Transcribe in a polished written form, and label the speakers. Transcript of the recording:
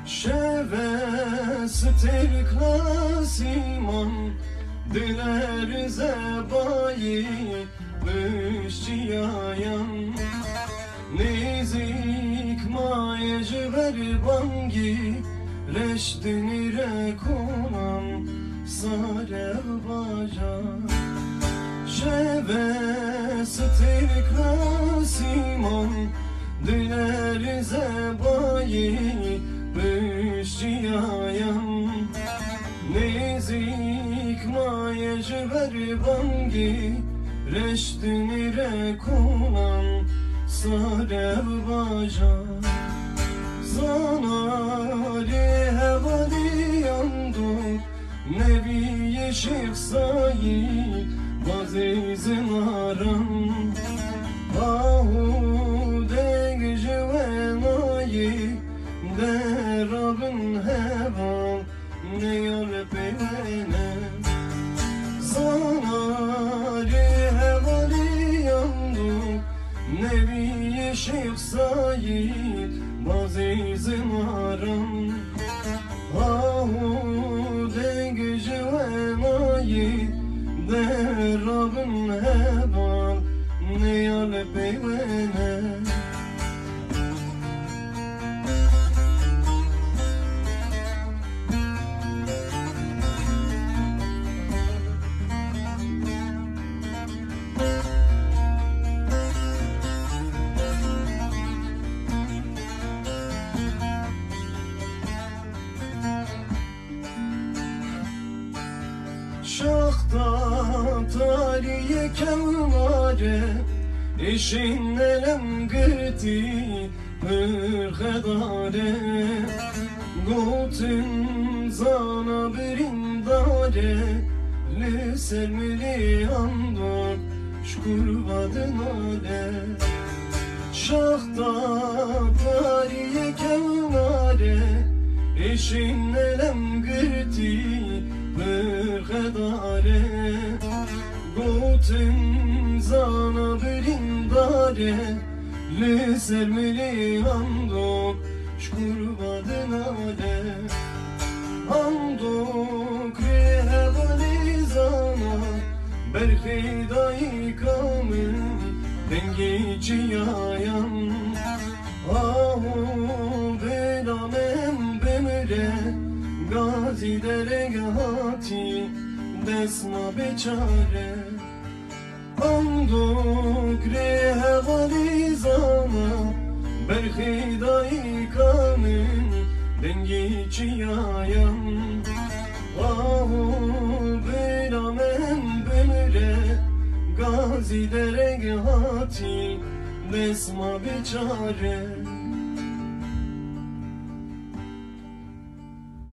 Speaker 1: Şeve stirkla siman diler zebayi müşciyayan Nizik mayecver bangi leşdinire konan sarev bajan Şeve stirkla siman diler zebayi müşciyayan Nizik mayecver bangi leşdinire konan sarev bajan Zanari hevali yandu Nebiye şıksayı Vazizin aram Ahude gücüvenayı Derabın heval Ne yar pevene Zanari hevali yandu Nebiye şıksayı Vazizin aram Ahude gücüvenayı Derabın heval Ne yar pevene Şahta tariye kevmare İşin elem girdi hırhedare Gotun zana birindare Liselmili andor şkurvadın ale Şahta tariye kevmare İşin elem girdi Mırhedare Gotun zana birindare Liselmili andok şkurvadın ale Andok rehevali zana Berhidayı kamın Dengi ciyayan Ahu belamem bemre Gazi deregahati desma beçare Andok rehevali zana Berhidayı kanın dengi ciyayan Ahu belamem bemre Gazi deregahati desma beçare